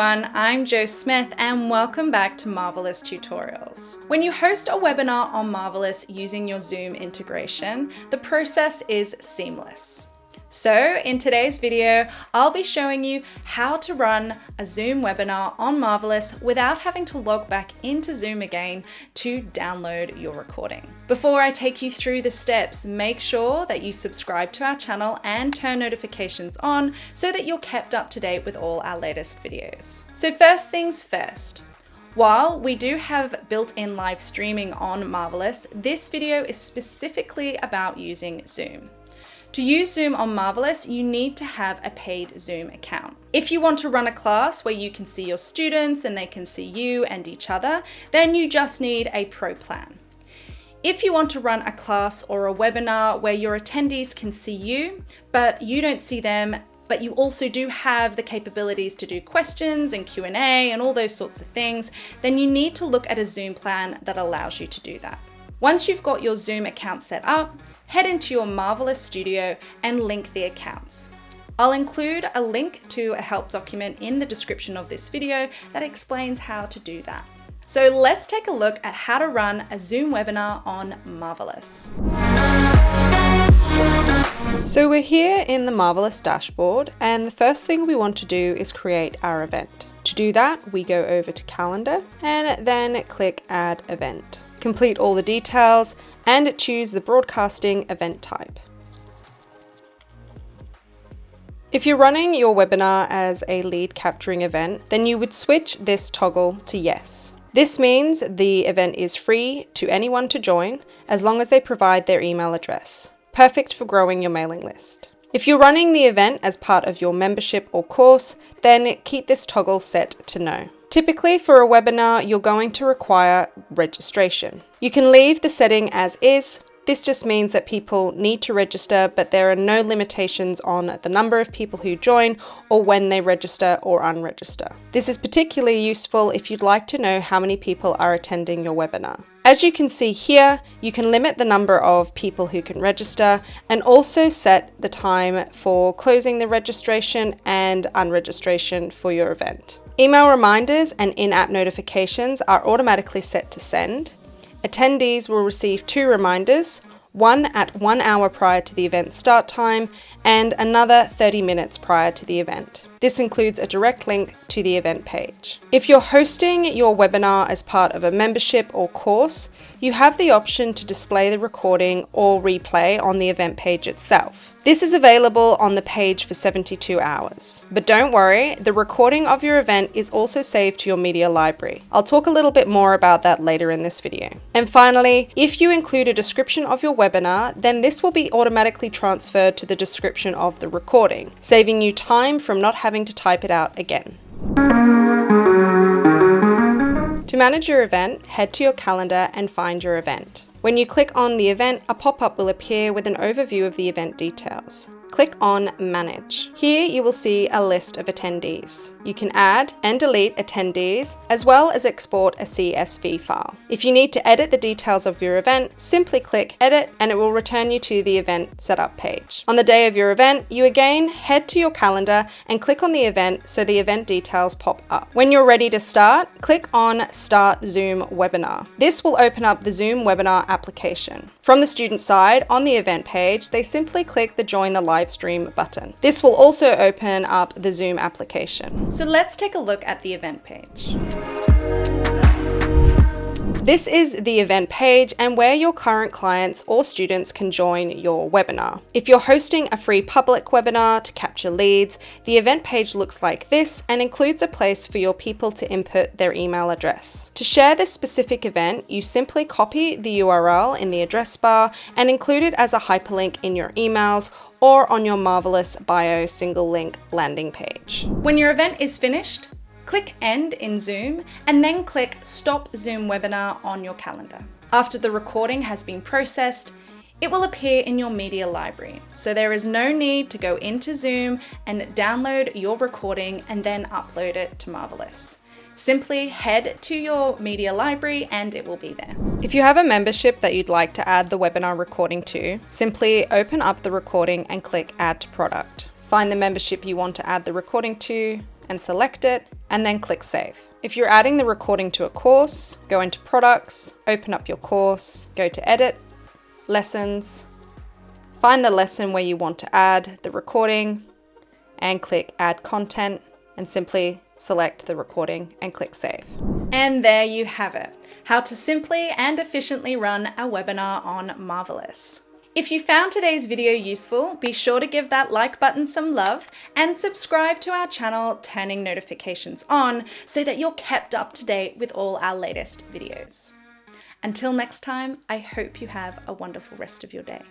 everyone, I'm Jo Smith and welcome back to Marvelous Tutorials. When you host a webinar on Marvelous using your Zoom integration, the process is seamless. So in today's video, I'll be showing you how to run a Zoom webinar on Marvelous without having to log back into Zoom again to download your recording. Before I take you through the steps, make sure that you subscribe to our channel and turn notifications on so that you're kept up to date with all our latest videos. So first things first. While we do have built-in live streaming on Marvelous, this video is specifically about using Zoom. To use Zoom on Marvelous, you need to have a paid Zoom account. If you want to run a class where you can see your students and they can see you and each other, then you just need a pro plan. If you want to run a class or a webinar where your attendees can see you, but you don't see them, but you also do have the capabilities to do questions and Q&A and all those sorts of things, then you need to look at a Zoom plan that allows you to do that. Once you've got your Zoom account set up, head into your Marvelous Studio and link the accounts. I'll include a link to a help document in the description of this video that explains how to do that. So let's take a look at how to run a Zoom webinar on Marvelous. So we're here in the Marvelous dashboard, and the first thing we want to do is create our event. To do that, we go over to Calendar and then click Add Event. Complete all the details and choose the broadcasting event type. If you're running your webinar as a lead capturing event, then you would switch this toggle to yes. This means the event is free to anyone to join as long as they provide their email address. Perfect for growing your mailing list. If you're running the event as part of your membership or course, then keep this toggle set to no. Typically for a webinar, you're going to require registration. You can leave the setting as is. This just means that people need to register, but there are no limitations on the number of people who join or when they register or unregister. This is particularly useful if you'd like to know how many people are attending your webinar. As you can see here, you can limit the number of people who can register and also set the time for closing the registration and unregistration for your event. Email reminders and in-app notifications are automatically set to send. Attendees will receive 2 reminders, one at 1 hour prior to the event start time and another 30 minutes prior to the event. This includes a direct link to the event page. If you're hosting your webinar as part of a membership or course, you have the option to display the recording or replay on the event page itself. This is available on the page for 72 hours. But don't worry, the recording of your event is also saved to your media library. I'll talk a little bit more about that later in this video. And finally, if you include a description of your webinar, then this will be automatically transferred to the description of the recording, saving you time from not having to type it out again. To manage your event, head to your calendar and find your event. When you click on the event, a pop-up will appear with an overview of the event details. Click on Manage. Here you will see a list of attendees. You can add and delete attendees as well as export a CSV file. If you need to edit the details of your event, simply click Edit and it will return you to the event setup page. On the day of your event, you again head to your calendar and click on the event so the event details pop up. When you're ready to start, click on Start Zoom Webinar. This will open up the Zoom webinar application. From the student side, on the event page, they simply click the Join the Live Stream button. This will also open up the Zoom application. So let's take a look at the event page. This is the event page and where your current clients or students can join your webinar. If you're hosting a free public webinar to capture leads, the event page looks like this and includes a place for your people to input their email address. To share this specific event, you simply copy the URL in the address bar and include it as a hyperlink in your emails or on your Marvelous bio single link landing page. When your event is finished, click End in Zoom and then click Stop Zoom Webinar on your calendar. After the recording has been processed, it will appear in your media library. So there is no need to go into Zoom and download your recording and then upload it to Marvelous. Simply head to your media library and it will be there. If you have a membership that you'd like to add the webinar recording to, simply open up the recording and click Add to Product. Find the membership you want to add the recording to and select it and then click Save. If you're adding the recording to a course, go into Products, open up your course, go to Edit, Lessons, find the lesson where you want to add the recording, and click Add Content, and simply select the recording and click Save. And there you have it, how to simply and efficiently run a webinar on Marvelous. If you found today's video useful, be sure to give that like button some love and subscribe to our channel, turning notifications on so that you're kept up to date with all our latest videos. Until next time, I hope you have a wonderful rest of your day.